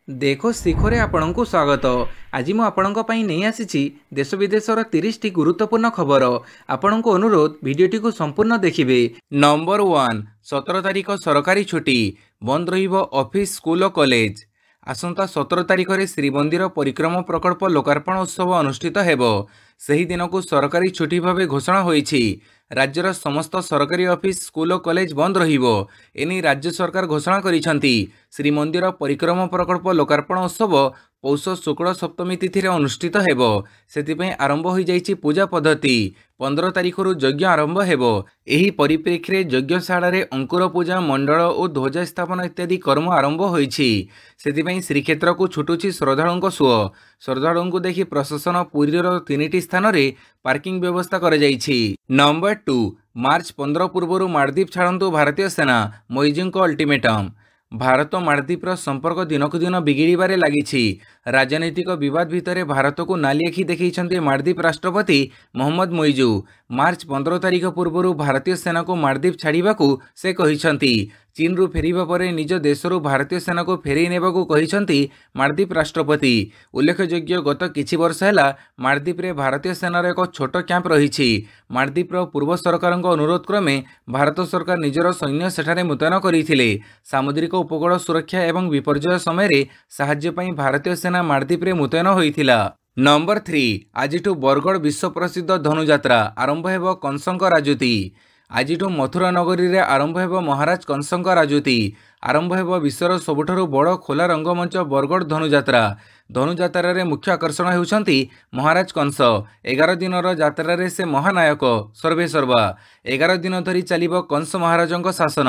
देखो शिखरे आपणଙ୍କୁ ସ୍ୱାଗତ। ଆଜି ମୁଁ ଆପଣଙ୍କ ପାଇଁ ନେଇ ଆସିଛି ଦେଶ ବିଦେଶର 30ଟି ଗୁରୁତ୍ୱପୂର୍ଣ୍ଣ ଖବର। ଆପଣଙ୍କୁ ଅନୁରୋଧ ଭିଡ଼ିଓଟିକୁ ସମ୍ପୂର୍ଣ୍ଣ ଦେଖିବେ। ନମ୍ବର 1, 17 ତାରିଖ ସରକାରୀ ଛୁଟି, ବନ୍ଦ ରହିବ ଅଫିସ, ସ୍କୁଲ ଓ କଲେଜ। ଆସନ୍ତା 17 ତାରିଖରେ ଶ୍ରୀମନ୍ଦିର ପରିକ୍ରମା ପ୍ରକଳ୍ପ ଲୋକାର୍ପଣ ଉତ୍ସବ ଅନୁଷ୍ଠିତ ହେବ। ସେହି ଦିନକୁ ସରକାରୀ ଛୁଟି ଭାବେ ଘୋଷଣା ହୋଇଛି। ରାଜ୍ୟର ସମସ୍ତ ସରକାରୀ ଅଫିସ, ସ୍କୁଲ ଓ କଲେଜ ବନ୍ଦ ରହିବ। ଏନେଇ ରାଜ୍ୟ ସରକାର ଘୋଷଣା କରିଛନ୍ତି। ଶ୍ରୀମନ୍ଦିର ପରିକ୍ରମା ପ୍ରକଳ୍ପ ଲୋକାର୍ପଣ ଉତ୍ସବ ପୌଷ ଶୁକ୍ଳ ସପ୍ତମୀ ତିଥିରେ ଅନୁଷ୍ଠିତ ହେବ। ସେଥିପାଇଁ ଆରମ୍ଭ ହୋଇଯାଇଛି ପୂଜା ପଦ୍ଧତି। 15 ତାରିଖରୁ ଯଜ୍ଞ ଆରମ୍ଭ ହେବ। ଏହି ପରିପ୍ରେକ୍ଷୀରେ ଯଜ୍ଞଶାଳାରେ ଅଙ୍କୁର ପୂଜା, ମଣ୍ଡଳ ଓ ଧ୍ୱଜା ସ୍ଥାପନ ଇତ୍ୟାଦି କର୍ମ ଆରମ୍ଭ ହୋଇଛି। ସେଥିପାଇଁ ଶ୍ରୀକ୍ଷେତ୍ରକୁ ଛୁଟୁଛି ଶ୍ରଦ୍ଧାଳୁଙ୍କ ସୁଅ। ଶ୍ରଦ୍ଧାଳୁଙ୍କୁ ଦେଖି ପ୍ରଶାସନ ପୁରୀର 3ଟି ସ୍ଥାନରେ ପାର୍କିଂ ବ୍ୟବସ୍ଥା କରାଯାଇଛି। ନମ୍ବର 2, ମାର୍ଚ୍ଚ 15 ପୂର୍ବରୁ ମାଳଦ୍ୱୀପ ଛାଡ଼ନ୍ତୁ ଭାରତୀୟ ସେନା, ମୋଇଜିଙ୍କ ଅଲ୍ଟିମେଟମ୍। ଭାରତ ମାଳଦ୍ୱୀପର ସମ୍ପର୍କ ଦିନକୁ ଦିନ ବିଗିଡ଼ିବାରେ ଲାଗିଛି। ରାଜନୈତିକ ବିବାଦ ଭିତରେ ଭାରତକୁ ନାଲି ଆଖି ଦେଖାଇଛନ୍ତି ମାଳଦ୍ୱୀପ ରାଷ୍ଟ୍ରପତି ମହମ୍ମଦ ମୋଇଜୁ। ମାର୍ଚ୍ଚ 15 ତାରିଖ ପୂର୍ବରୁ ଭାରତୀୟ ସେନାକୁ ମାଳଦ୍ୱୀପ ଛାଡ଼ିବାକୁ ସେ କହିଛନ୍ତି। ଚୀନରୁ ଫେରିବା ପରେ ନିଜ ଦେଶରୁ ଭାରତୀୟ ସେନାକୁ ଫେରାଇ ନେବାକୁ କହିଛନ୍ତି ମାଳଦ୍ୱୀପ ରାଷ୍ଟ୍ରପତି। ଉଲ୍ଲେଖଯୋଗ୍ୟ, ଗତ କିଛି ବର୍ଷ ହେଲା ମାଳଦ୍ୱୀପରେ ଭାରତୀୟ ସେନାର ଏକ ଛୋଟ କ୍ୟାମ୍ପ ରହିଛି। ମାଳଦ୍ୱୀପର ପୂର୍ବ ସରକାରଙ୍କ ଅନୁରୋଧ କ୍ରମେ ଭାରତ ସରକାର ନିଜର ସୈନ୍ୟ ସେଠାରେ ମୁତୟନ କରିଥିଲେ। ସାମୁଦ୍ରିକ ଉପକୂଳ ସୁରକ୍ଷା ଏବଂ ବିପର୍ଯ୍ୟୟ ସମୟରେ ସାହାଯ୍ୟ ପାଇଁ ଭାରତୀୟ ସେନା ମାଳଦ୍ୱୀପରେ ମୁତୟନ ହୋଇଥିଲା। ନମ୍ବର 3, ଆଜିଠୁ ବରଗଡ଼ ବିଶ୍ୱ ପ୍ରସିଦ୍ଧ ଧନୁଯାତ୍ରା, ଆରମ୍ଭ ହେବ କଂସଙ୍କ ରାଜୁତି। ଆଜିଠୁ ମଥୁରା ନଗରୀରେ ଆରମ୍ଭ ହେବ ମହାରାଜ କଂସଙ୍କ ରାଜୁତି। ଆରମ୍ଭ ହେବ ବିଶ୍ୱର ସବୁଠାରୁ ବଡ଼ ଖୋଲା ରଙ୍ଗମଞ୍ଚ ବରଗଡ଼ ଧନୁଯାତ୍ରା। ଧନୁଯାତ୍ରାରେ ମୁଖ୍ୟ ଆକର୍ଷଣ ହେଉଛନ୍ତି ମହାରାଜ କଂସ। 11 ଦିନର ଯାତ୍ରାରେ ସେ ମହାନାୟକ, ସର୍ବେସର୍ବା। 11 ଦିନ ଧରି ଚାଲିବ କଂସ ମହାରାଜଙ୍କ ଶାସନ।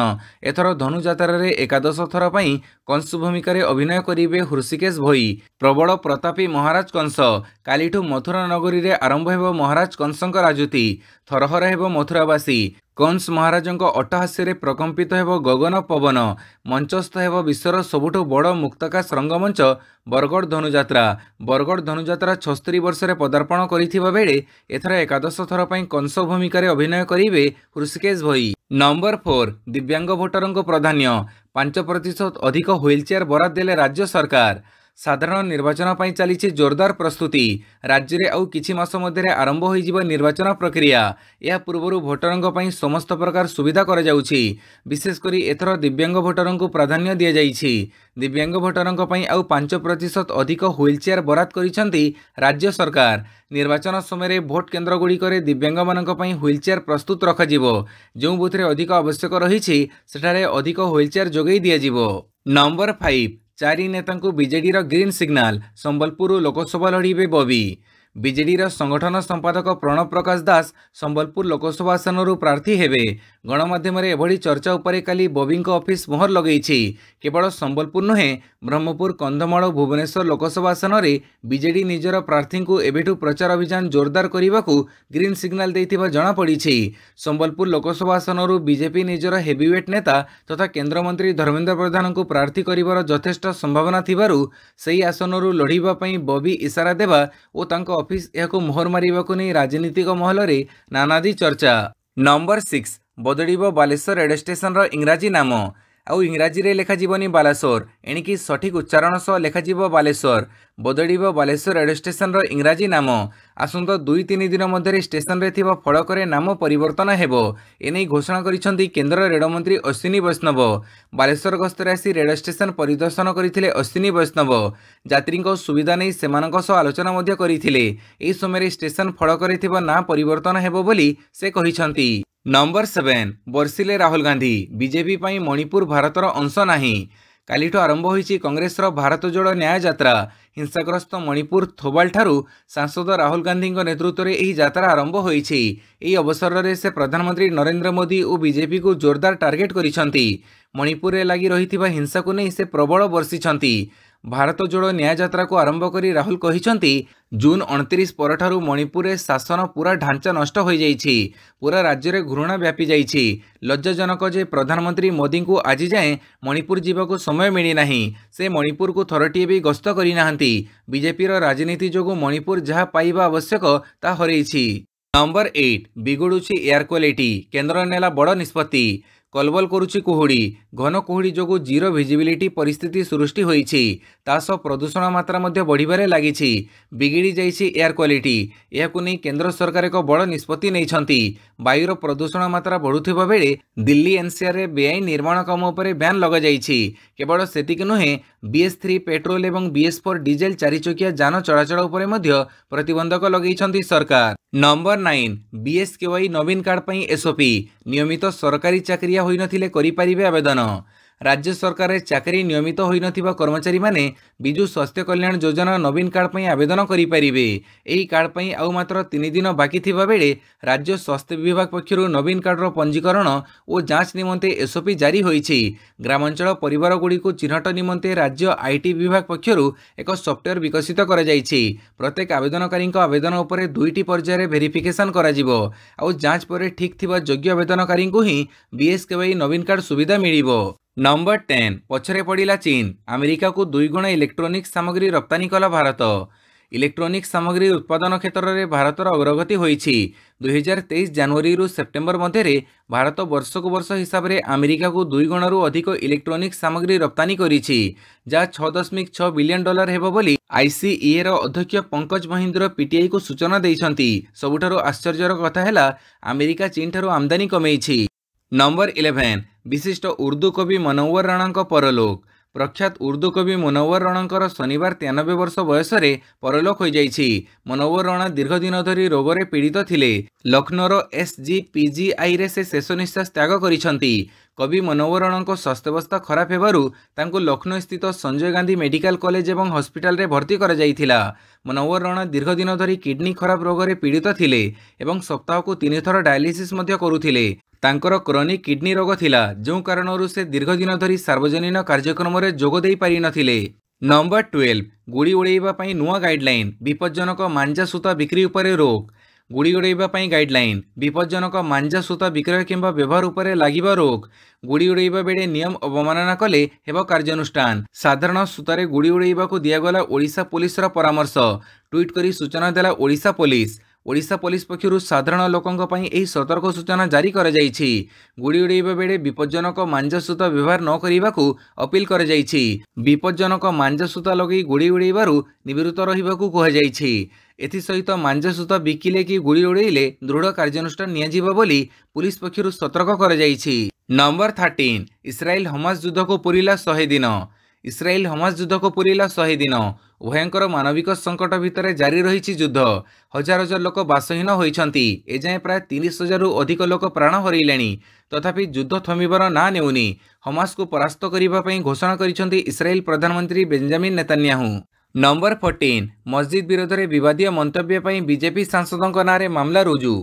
ଏଥର ଧନୁଯାତ୍ରାରେ ଏକାଦଶ ଥର ପାଇଁ କଂସ ଭୂମିକାରେ ଅଭିନୟ କରିବେ ହୃଷିକେଶ ଭୋଇ। ପ୍ରବଳ ପ୍ରତାପୀ ମହାରାଜ କଂସ। କାଲିଠୁ ମଥୁରା ନଗରୀରେ ଆରମ୍ଭ ହେବ ମହାରାଜ କଂସଙ୍କ ରାଜୁତି। ଥରହର ହେବ ମଥୁରାବାସୀ। କଂସ ମହାରାଜଙ୍କ ଅଟ୍ଟହାସ୍ୟରେ ପ୍ରକମ୍ପିତ ହେବ ଗଗନ ପବନ। ମଞ୍ଚସ୍ଥ ହେବ ବିଶ୍ୱର ସବୁଠୁ ବଡ଼ ମୁକ୍ତାକାଶ ରଙ୍ଗମଞ୍ଚ ବରଗଡ଼ ଧନୁଯାତ୍ରା। ବରଗଡ଼ ଧନୁଯାତ୍ରା 76 ବର୍ଷରେ ପଦାର୍ପଣ କରିଥିବା ବେଳେ ଏଥର ଏକାଦଶ ଥର ପାଇଁ କଂସ ଭୂମିକାରେ ଅଭିନୟ କରିବେ ହୃଷିକେଶ ଭୋଇ। ନମ୍ବର 4, ଦିବ୍ୟାଙ୍ଗ ଭୋଟରଙ୍କୁ ପ୍ରାଧାନ୍ୟ, 5% ଅଧିକ ହ୍ୱିଲଚେୟାର ବରାଦ ଦେଲେ ରାଜ୍ୟ ସରକାର। ସାଧାରଣ ନିର୍ବାଚନ ପାଇଁ ଚାଲିଛି ଜୋରଦାର ପ୍ରସ୍ତୁତି। ରାଜ୍ୟରେ ଆଉ କିଛି ମାସ ମଧ୍ୟରେ ଆରମ୍ଭ ହୋଇଯିବ ନିର୍ବାଚନ ପ୍ରକ୍ରିୟା। ଏହା ପୂର୍ବରୁ ଭୋଟରଙ୍କ ପାଇଁ ସମସ୍ତ ପ୍ରକାର ସୁବିଧା କରାଯାଉଛି। ବିଶେଷ କରି ଏଥର ଦିବ୍ୟାଙ୍ଗ ଭୋଟରଙ୍କୁ ପ୍ରାଧାନ୍ୟ ଦିଆଯାଇଛି। ଦିବ୍ୟାଙ୍ଗ ଭୋଟରଙ୍କ ପାଇଁ ଆଉ 5% ଅଧିକ ହ୍ୱିଲଚେୟାର ବରାଦ କରିଛନ୍ତି ରାଜ୍ୟ ସରକାର। ନିର୍ବାଚନ ସମୟରେ ଭୋଟ କେନ୍ଦ୍ରଗୁଡ଼ିକରେ ଦିବ୍ୟାଙ୍ଗମାନଙ୍କ ପାଇଁ ହ୍ୱିଲଚେୟାର ପ୍ରସ୍ତୁତ ରଖାଯିବ। ଯେଉଁ ବୁଥରେ ଅଧିକ ଆବଶ୍ୟକ ରହିଛି ସେଠାରେ ଅଧିକ ହ୍ୱିଲଚେୟାର ଯୋଗାଇ ଦିଆଯିବ। ନମ୍ବର 5, 4 ନେତାଙ୍କୁ ବିଜେଡିର ଗ୍ରୀନ୍ ସିଗ୍ନାଲ, ସମ୍ବଲପୁରରୁ ଲୋକସଭା ଲଢ଼ିବେ ବବି। ବିଜେଡିର ସଂଗଠନ ସମ୍ପାଦକ ପ୍ରଣବ ପ୍ରକାଶ ଦାସ ସମ୍ବଲପୁର ଲୋକସଭା ଆସନରୁ ପ୍ରାର୍ଥୀ ହେବେ। ଗଣମାଧ୍ୟମରେ ଏଭଳି ଚର୍ଚ୍ଚା ଉପରେ କାଲି ବବିଙ୍କ ଅଫିସ ମୋହର ଲଗାଇଛି। କେବଳ ସମ୍ବଲପୁର ନୁହେଁ, ବ୍ରହ୍ମପୁର, କନ୍ଧମାଳ ଓ ଭୁବନେଶ୍ୱର ଲୋକସଭା ଆସନରେ ବିଜେଡି ନିଜର ପ୍ରାର୍ଥୀଙ୍କୁ ଏବେଠୁ ପ୍ରଚାର ଅଭିଯାନ ଜୋରଦାର କରିବାକୁ ଗ୍ରୀନ୍ ସିଗ୍ନାଲ ଦେଇଥିବା ଜଣାପଡ଼ିଛି। ସମ୍ବଲପୁର ଲୋକସଭା ଆସନରୁ ବିଜେପି ନିଜର ହେଭିୱେଟ୍ ନେତା ତଥା କେନ୍ଦ୍ରମନ୍ତ୍ରୀ ଧର୍ମେନ୍ଦ୍ର ପ୍ରଧାନଙ୍କୁ ପ୍ରାର୍ଥୀ କରିବାର ଯଥେଷ୍ଟ ସମ୍ଭାବନା ଥିବାରୁ ସେହି ଆସନରୁ ଲଢ଼ିବା ପାଇଁ ବବି ଇସାରା ଦେବା ଓ ତାଙ୍କ ଅଫିସ ଏହାକୁ ମୋହର ମାରିବାକୁ ନେଇ ରାଜନୀତିକ ମହଲରେ ନାନାଦି ଚର୍ଚ୍ଚା। ନମ୍ବର 6, ବଦଳିବ ବାଲେଶ୍ୱର ରେଳ ଷ୍ଟେସନର ଇଂରାଜୀ ନାମ। ଆଉ ଇଂରାଜୀରେ ଲେଖାଯିବନି ବାଲେଶ୍ୱର, ଏଣିକି ସଠିକ୍ ଉଚ୍ଚାରଣ ସହ ଲେଖାଯିବ ବାଲେଶ୍ୱର। ବଦଳିବ ବାଲେଶ୍ୱର ରେଳ ଷ୍ଟେସନର ଇଂରାଜୀ ନାମ। ଆସନ୍ତା 2-3 ଦିନ ମଧ୍ୟରେ ଷ୍ଟେସନରେ ଥିବା ଫଳକରେ ନାମ ପରିବର୍ତ୍ତନ ହେବ। ଏନେଇ ଘୋଷଣା କରିଛନ୍ତି କେନ୍ଦ୍ର ରେଳମନ୍ତ୍ରୀ ଅଶ୍ୱିନୀ ବୈଷ୍ଣବ। ବାଲେଶ୍ୱର ଗସ୍ତରେ ଆସି ରେଳ ଷ୍ଟେସନ ପରିଦର୍ଶନ କରିଥିଲେ ଅଶ୍ୱିନୀ ବୈଷ୍ଣବ। ଯାତ୍ରୀଙ୍କ ସୁବିଧା ନେଇ ସେମାନଙ୍କ ସହ ଆଲୋଚନା ମଧ୍ୟ କରିଥିଲେ। ଏହି ସମୟରେ ଷ୍ଟେସନ ଫଳକରେ ଥିବା ନାଁ ପରିବର୍ତ୍ତନ ହେବ ବୋଲି ସେ କହିଛନ୍ତି। ନମ୍ବର 7, ବର୍ଷିଲେ ରାହୁଲ ଗାନ୍ଧୀ, ବିଜେପି ପାଇଁ ମଣିପୁର ଭାରତର ଅଂଶ ନାହିଁ। କାଲିଠୁ ଆରମ୍ଭ ହୋଇଛି କଂଗ୍ରେସର ଭାରତ ଯୋଡ଼ ନ୍ୟାୟ ଯାତ୍ରା। ହିଂସାଗ୍ରସ୍ତ ମଣିପୁର ଥୋବାଲଠାରୁ ସାଂସଦ ରାହୁଲ ଗାନ୍ଧୀଙ୍କ ନେତୃତ୍ୱରେ ଏହି ଯାତ୍ରା ଆରମ୍ଭ ହୋଇଛି। ଏହି ଅବସରରେ ସେ ପ୍ରଧାନମନ୍ତ୍ରୀ ନରେନ୍ଦ୍ର ମୋଦି ଓ ବିଜେପିକୁ ଜୋରଦାର ଟାର୍ଗେଟ କରିଛନ୍ତି। ମଣିପୁରରେ ଲାଗି ରହିଥିବା ହିଂସାକୁ ନେଇ ସେ ପ୍ରବଳ ବର୍ଷିଛନ୍ତି। ଭାରତ ଯୋଡ଼ ନ୍ୟାୟ ଯାତ୍ରାକୁ ଆରମ୍ଭ କରି ରାହୁଲ କହିଛନ୍ତି, ଜୁନ 29 ପରଠାରୁ ମଣିପୁରରେ ଶାସନ ପୁରା ଢାଞ୍ଚା ନଷ୍ଟ ହୋଇଯାଇଛି। ପୁରା ରାଜ୍ୟରେ ଘୃଣା ବ୍ୟାପି ଯାଇଛି। ଲଜ୍ଜାଜନକ ଯେ ପ୍ରଧାନମନ୍ତ୍ରୀ ମୋଦିଙ୍କୁ ଆଜି ଯାଏଁ ମଣିପୁର ଯିବାକୁ ସମୟ ମିଳିନାହିଁ। ସେ ମଣିପୁରକୁ ଥରଟିଏ ବି ଗସ୍ତ କରିନାହାନ୍ତି। ବିଜେପିର ରାଜନୀତି ଯୋଗୁଁ ମଣିପୁର ଯାହା ପାଇବା ଆବଶ୍ୟକ ତାହା ହରାଇଛି। ନମ୍ବର 8, ବିଗୁଡ଼ୁଛି ଏୟାର କ୍ୱାଲିଟି, କେନ୍ଦ୍ର ନେଲା ବଡ଼ ନିଷ୍ପତ୍ତି। कलबल करुछि कुहुड़ी घन कुहुड़ी जोगु जीरो भिजिबिलिटी परिस्थिति सृष्टि होईछि तासह प्रदूषण मात्रा मध्य बढ़िबारे लागिछि बिगिड़ी जाइछि एयर क्वालिटी एहाकु नै केंद्र सरकार एक बड़ निष्पत्ति नैछंती वायुर प्रदूषण मात्रा बढ़ुथिबा बेले दिल्ली एनसीआर रे बेआईन निर्माण काम उपरे बैन लगा जाइछि केवल सेतिक नुहे BS3 पेट्रोल एवं BS4 डीजेल चारिचकिया जान चलाचल उपरे मध्य प्रतिबंधक लगैछंती सरकार। नंबर 9 BSKY नवीन कार्ड पई SOP नियमित सरकारी चाकरिया होई नथिले करि परिबे आवेदन राज्य सरकार चाकरी नियमित होई नथिबा कर्मचारी माने बिजु स्वास्थ्य कल्याण योजना नवीन कार्ड पई आवेदन करि परिबे एही कार्ड पई आउ मात्र 3 दिन बाकी थिबा बेले राज्य स्वास्थ्य विभाग पक्षरु नवीन कार्ड रो पंजीकरण और जांच निमंते SOP जारी होईछि ग्रामांचल परिवार गुडी को चिन्हट निमंते राज्य IT विभाग पक्षरु एक सॉफ्टवेयर विकसित करा जाईछि प्रत्येक आवेदनकारी आवेदन उपरे 2टी पर्याय रे वेरिफिकेशन करा जिवो आ जांच परे ठीक थिबा योग्य आवेदनकारी को ही BSKY नवीन कार्ड सुविधा मिलिबो। नंबर 10 पछरे पड़िला चीन अमेरिका को 2 गुण इलेक्ट्रोनिक्स सामग्री रप्तानी कला भारत इलेक्ट्रोनिक्स सामग्री उत्पादन क्षेत्र में भारतर अग्रगति होईछि 2023 जनवरी रु सेप्टेम्बर मध्य भारत वर्ष को वर्ष हिसाब से अमेरिका को 2 गुणरू अधिक इलेक्ट्रोनिक्स सामग्री रप्तानी करिछि जहाँ $6.6 बिलियन हेबो बोली ICEA रो अध्यक्ष पंकज महिंद्र PTI को सूचना दैछंती सबुठारु आश्चर्यर कथा हैला अमेरिका चीन ठारू आमदानी कमेइछि। नंबर 11 विशिष्ट उर्दू कवि मनोवर राणा परलोक प्रख्यात उर्दू कवि मनोवर राणा शनिवार 93 वर्ष बयस परलोक हो जाइछि मनोवर राणा दीर्घ दिन धरी रोग रे पीड़ित थिले लखनौर SGPGI रे से शेष निश्वास त्याग करिसंती कवि मनोवर राणा स्वास्थ्यावस्था खराब हेबारु तांको लखनऊ स्थित संजय गांधी मेडिकल कॉलेज एवं हॉस्पिटल रे भर्ती करा जाइथिला मनोवर राणा दीर्घ दिन धरी किडनी खराब रोग रे पीड़ित थिले एवं सप्ताह को 3 थर डायलिसिस मध्य करुथिले तांकर क्रोनिक किडनी रोग थिला जो कारणरू से दीर्घ दिन धरी सार्वजनिक कार्यक्रम रे जोग देई पारि नथिले। नंबर 12 गुड़ी उड़ाइबा पई नुआ गाइडलाइन विपज्जनक मांजा सूता बिक्री उपरे रोक गुड़ी उड़ाइबा पई गाइडलाइन विपज्जनक मांजा सूता विक्रय किंबा व्यवहार उपरे लागिबा रोक गुड़ी उड़ाइबा बेले नियम अवमानना कले हेबो कार्यानुष्ठान साधारण सूतारे गुड़ी उड़ाइबा को दियागला ओडिशा पुलिस रा परामर्श ट्वीट करी सूचना देला ओडिशा पुलिस पक्षरु साधारण लोकंक पई एही सतर्क सूचना जारी करा जाइछि गुड़ी उड़ाइबा बेले विपज्जनक मांजा सूता व्यवहार न करिबाकू अपील करा जाइछि विपज्जनक मांजा सूता लगै गुड़ी उड़ाइबारु निवृत्त रहिबाकू कहा जाइछि एथि सहित मांजा सूता बिकिले कि गुड़ी उड़ाइले दृढ़ कार्यानुष्ठान नियाजिबा बोली पुलिस पक्षरु सतर्क करा जाइछि। नंबर 13 इस्राएल हमास युद्ध को पूरिला 100 दिन इस्राएल हमास युद्ध को पूरिला 100 दिन उभयंकर मानविक संकट भितर जारी रही युद्ध हजार हजार लोक बासहीन होइछंती एजाए प्राय 30,000 रु अधिक लोक प्राण हरैलेनी तथापि युद्ध थमिबार ना नेउनी हमास को परास्त करिबा पई घोषणा करिछंती इस्राएल प्रधानमंत्री बेंजामिन नेतन्याहू। नंबर 14 मस्जिद विरोध में विवादीय मंतव्य पई बीजेपी सांसदों नारे मामला रुजु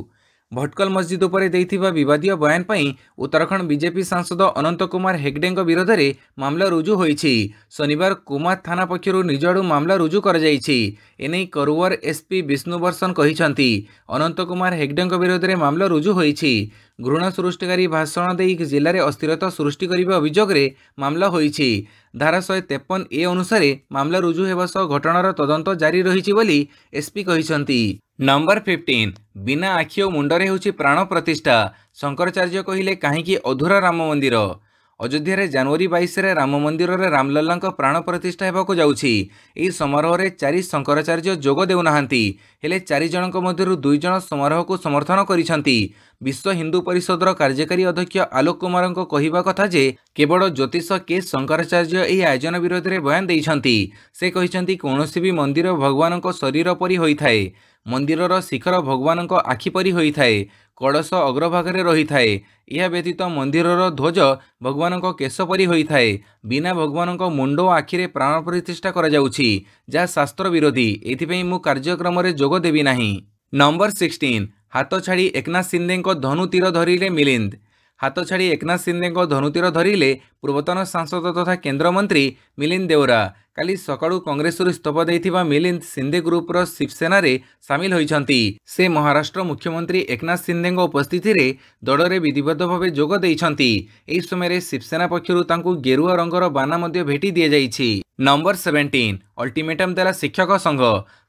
भटकल मस्जिद उपरे देइथिबा विवादीय बयान पई उत्तराखंड बीजेपी सांसद अनंत कुमार हेगड़े विरोध में मामला रुजु होईछि शनिवार कुमार थाना पक्षरु निज आडु मामला रुजु कर जाइछि एनै करुवर SP विष्णुवर्धन कहिसंती अनंत कुमार हेगड़े विरोध में मामला रुजु होईछि घृणा सृष्टिकारी भाषण देई जिले में अस्थिरता सृष्टि करने अभियोग में मामला होईछि धारा 153A अनुसार मामला रुजु हेबा सह घटनार तदंत जारी रहिछि बोली SP कहिसंती। नंबर 15 बिना आखि और मुंडरे होछि प्राण प्रतिष्ठा शंकराचार्य कहिले काहेकि अधूरा राम मंदिर अयोध्या जनवरी 22 रे राम मंदिर रे रामलल्ला प्राण प्रतिष्ठा हेबाकु जाउछि एही समारोह रे 4 शंकराचार्य जोग देउनाहांती हेले 4 जनक मध्यरु 2 जन समारोह को समर्थन करिसंती विश्व हिंदू परिषद कार्यकारी अध्यक्ष आलोक कुमार कहिबा कथा जे केवल ज्योतिष के शंकराचार्य एही आयोजन विरोध में बयान देइछंती से कहिसंती कौनसी भी मंदिर भगवान शरीर परी होइथाए मंदिरर शिखर भगवान आखि परी होइथाए कलश अग्रभागे रही थाए यह व्यतीत मंदिरर ध्वज भगवान केश परी होइथाए बिना भगवान मुंड और आखिरे प्राण प्रतिष्ठा करा जाउछि जहाँ शास्त्र विरोधी एथिपई मु कार्यक्रम रे जोग देबी नाही। नंबर 16 हाथ छाड़ी एकनाथ शिंदे धनु तीर धरिले मिलिंद हाथ छाड़ी एकनाथ शिंदे धनुतीर धरिले पूर्वतन सांसद तथा केन्द्रमंत्री मिलिंद देवरा काली सकाळु कांग्रेस इस्तीफा देइथिबा मिलिंद शिंदे ग्रुप रो शिवसेना रे सामिल होइछंती से महाराष्ट्र मुख्यमंत्री एकनाथ शिंदे उपस्थिति रे दल रे विधिवत भावे जोग देइछंती एही समय शिवसेना पक्षरु तांकु गेरुआ रंगर बाना मध्ये भेटी दिया जाइछि। नंबर 17 अल्टीमेटम देला शिक्षक संघ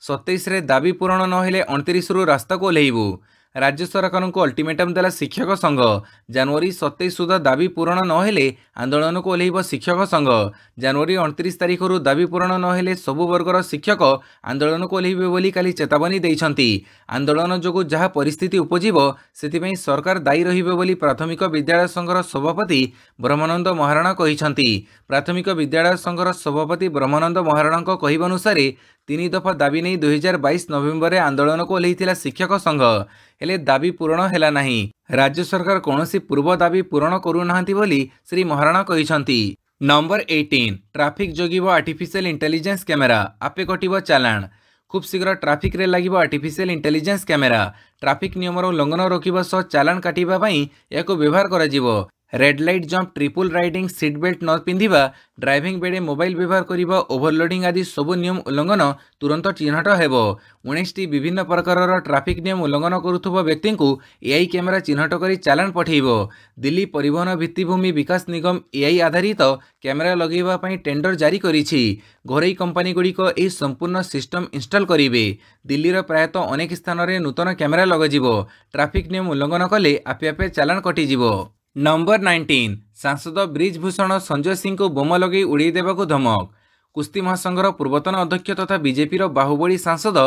27 रे दाबी पूरण न हेले 29 रु रास्ता को ओह्लैबु राज्य सरकार को अल्टिमेटम देला शिक्षक संघ। जनवरी 27 सुधा दाबी पूरण नहेले आंदोलन को ओह्लैब शिक्षक संघ। जनवरी 29 तारिख दाबी पूरण नहेले सबु वर्गर शिक्षक आंदोलन को ओह्लैबे बोली काली चेतावनी दैछंती। आंदोलन जोगु जहाँ परिस्थिति उपजिब सेथिपई सरकार दायी रहिबे बोली प्राथमिक विद्यालय संघर सभापति ब्रह्मानंद महाराणा कहिसंती। प्राथमिक विद्यालय संघर सभापति ब्रह्मानंद महाराणा कहवानुसार 3 दफा दाबी नहीं 2022 नवेम्बर आंदोलन को ओह्लैथिला शिक्षक संघ, हेले दाबी पूरण हैला नाही। राज्य सरकार कौनसी पूर्व दाबी पूरण करूनाहांती बोली श्री महाराणा कहिसंती। नंबर 18 ट्राफिक जोगिब आर्टिफिशियल इंटेलिजेंस कैमेरा आपे कटिब चालाण। खूब शीघ्र ट्राफिक रे लागिब आर्टिफिशियल इंटेलिजेंस कैमेरा। ट्राफिक नियमर उल्लंघन रोकिबा सह चालाण काटिबा पई याको व्यवहार कराजिबो। Red light jump, triple riding, seat belt न पिंधिबा, ड्राइविंग बेड़े मोबाइल व्यवहार करिबा, ओभरलोडिंग आदि सबु नियम उल्लंघन तुरंत चिन्हट हेबो। 19टी विभिन्न प्रकारर ट्राफिक नियम उल्लंघन करुथुबा व्यक्ति को एआई कैमेरा चिन्हट करी चालाण पठेइबो। दिल्ली परिवहन भित्तिभूमि विकास निगम एआई आधारित कैमेरा लगेइबा पई टेंडर जारी करिछि। घरोई कंपनी गुड़िक एही संपूर्ण सिस्टम इंस्टॉल करिवे। दिल्लीर प्रायतः अनेक स्थान में नूतन कैमेरा लगाजिबो। ट्राफिक नियम उल्लंघन कले आपे आपे चालाण कटिजिबो। नंबर 19 सांसद ब्रिजभूषण संजय सिंह को बोमा लगे उड़ाई देवाक धमक। कुस्ती महासंघर पूर्वतन अध्यक्ष तथा बीजेपी बाहुबली सांसद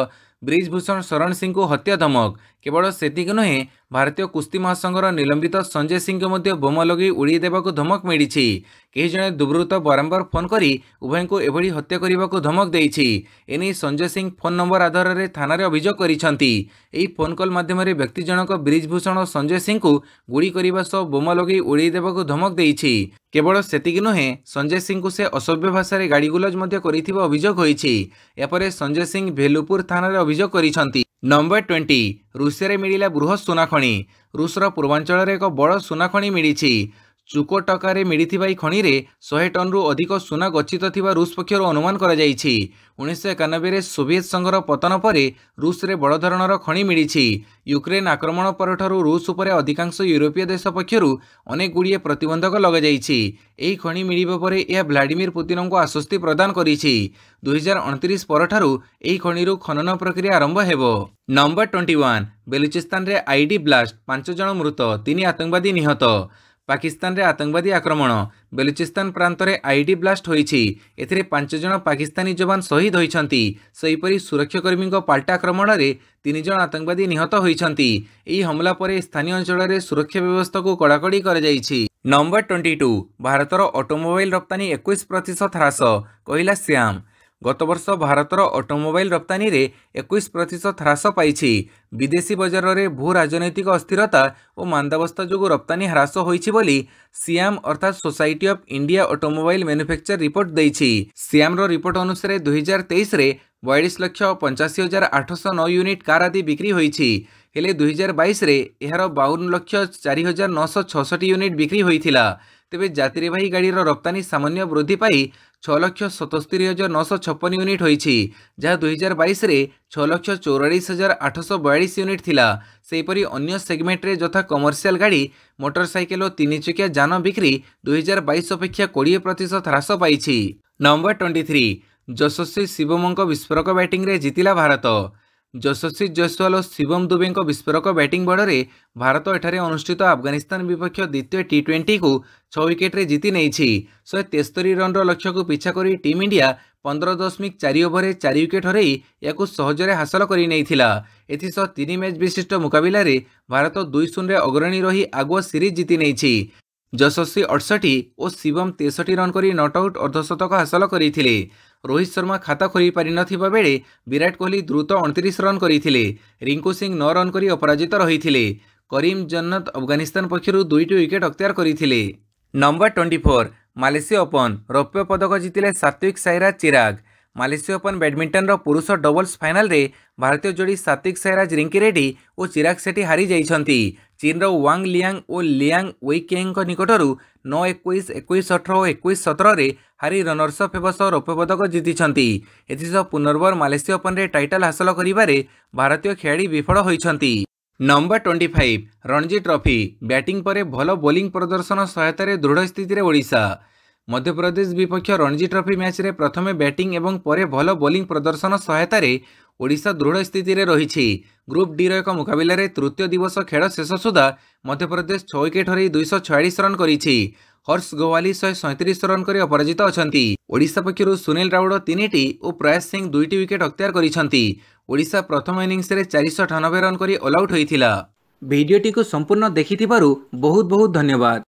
ब्रिजभूषण शरण सिंह को हत्या धमक। केवल सेतिक नुहे भारतीय कुस्ती महासंघर निलंबित संजय सिंह को मध्य बोमा लगे उड़ाई देवाक धमक मिली। कई जने दुर्वृत्त बारंबार फोन करी उभय को एभली हत्या करने को धमक देइछि। एने संजय सिंह फोन नंबर आधार में थाना रे अभियोग करिसंती। एही फोन कॉल माध्यम व्यक्ति जनक ब्रिजभूषण और संजय सिंह को गुड़ी करने सह बोमा लगे उड़ाई देवाक धमक देइछि। केवल सेतिक नुहे संजय सिंह को से असभ्य भाषा रे गाड़ी गुलज मध्य करिथिबा अभियोग होइछि। यापर संजय सिंह भेलुपुर थाना रे अभियोग करिसंती। नंबर 20 रूसिया रे मिलिला बृहत सुना खणी। रूसर पूर्वांचल एक बड़ सुना खणी मिली। चुकोटकार मिलिथिबा ई खणी रे 100 टन रु अधिक सुना गच्छित थिबा रूस पक्षर अनुमान करा जायछि। 1991 रे सोवियत संघर पतन परे रूस रे बड़ धरणर खणी मिली। यूक्रेन आक्रमण परठारु रूस उपरे अधिकांश यूरोपीय देश पक्षरु अनेक गुड़िए प्रतिबंधक लगा जायछि। एही खणी मिलिबा परे यह व्लादिमीर पुतिन को आश्वस्ति प्रदान करिछि। 2029 परठारु एही खणीरु खनन प्रक्रिया आरंभ हेबो। नंबर 21 बेलुचिस्तान रे आईडी ब्लास्ट, 5 जन मृत, 3 आतंकवादी निहत। पाकिस्तान रे आतंकवादी आक्रमण। बेलुचिस्तान प्रांत रे आईडी ब्लास्ट होइछि। एथिरे 5 जन पाकिस्तानी जवान शहीद होइछंती। सेहिपरि सुरक्षाकर्मी पाल्टा आक्रमण रे 3 जन आतंकवादी निहत होइछंती। एही हमला परे स्थानीय अंचल रे सुरक्षा व्यवस्था को कड़ाकड़ी कर जाइछि। नंबर 22 भारतर ऑटोमोबाइल रप्तानी 21% ह्रास, कहिला श्याम। गत वर्ष भारतर ऑटोमोबाइल रप्तानी रे 21% ह्रास पाइछि। विदेशी बजार रे भू राजनैतिक अस्थिरता और मांदावस्था जो रप्तानी ह्रास होइछि बोली सियाम अर्थात society of India automobile manufacture report दैछि। सियाम रो रिपोर्ट अनुसार 2023 रे 42,85,809 यूनिट कार आदि बिक्री होइछि। हेले 2022 रे एहार 52,04,966 यूनिट बिक्री होइथिला। तेबे यात्रीवाही गाड़ीर रप्तानी सामान्य वृद्धि पाई 6,77,956 यूनिट होइछि, जहाँ 2022 रे 6,44,842 यूनिट थिला। सेहिपरि अन्य सेगमेंट रे यथा कमर्शियल गाड़ी, मोटरसाइकेल और 3 चकिया जान बिक्री 2022 अपेक्षा 20% ह्रास पाइछि। नंबर 23 यशस्वी शिवमଙ୍କ विस्फोरक बैटिंग रे जितिला भारत। यशस्वी जयसवाल और शिवम दुबे विस्फोरक बैटिंग बड़े भारत एठारे अनुष्ठित अफगानिस्तान विपक्ष द्वितीय टी20 को 6 विकेट रे जीति नहीं। 173 रन लक्ष्य को पिछा करी टीम इंडिया 15.4 ओवर 4 विकेट हरई या सहजरे हासिल कर नहीं। एथिसह 3 मैच विशिष्ट मुकाबिला रे भारत 2-0 रे अग्रणी रही आगुआ सीरीज जीति नहीं। यशस्वी 68 और शिवम 63 रन करी नॉट आउट अर्धशतक हासिल करते। रोहित शर्मा खाता खोली पारि नथिबा बेले विराट कोहली द्रुत 29 रन करते। रिंकू सिंह 9 रन करी अपराजित रही। करीम जन्नत अफगानिस्तान पक्षर 2टी विकेट अख्तियार करते। नंबर 24 मालेशिया ओपन रौप्य पदक जितिले सात्विक साईराज चिराग। मालेशिया ओपन बैडमिंटन रो पुरुष डबल्स फाइनल रे भारतीय जोड़ी सात्विक साईराज रिंकी रेड्डी और चिराग सेठी हारी जाइछंती। चीन रो वांग लियांग और लियांग वेइकेंग निकटरू 9-21, 21-18 और 21-17 रे हारी रनर्स अप हेबा सह रौप्य पदक जितिछंती। एथिसह पुनर्बार मालेशिया ओपन रे टाइटल हासिल करिबारे भारतीय खेलाड़ी विफल होइछंती। नंबर 25 रणजी ट्रॉफी बैटिंग पर भल बोलिंग प्रदर्शन सहायतार दृढ़ स्थिति ओडिशा। मध्यप्रदेश विपक्ष रणजी ट्रॉफी मैच रे प्रथमे बैटिंग एवं परे भल बोलिंग प्रदर्शन सहायतार ओडिशा दृढ़ स्थिति रे रही। ग्रुप डी रो एक मुकाबला रे तृतीय दिवस खेल शेष सुधा मध्यप्रदेश 6 विकेट हरई 246 रन करिछि। हर्ष गोवाली 137 रन कर अपराजित अछंती। ओडिशा पक्षरु सुनील राउड 3टी और प्रयास सिंह 2टी विकेट अख्तियार करिसंती। ओडिशा प्रथम इनिंग्स रे 498 रन करी ऑल आउट होइथिला। वीडियोटी को संपूर्ण देखिथिबारु बहुत बहुत धन्यवाद।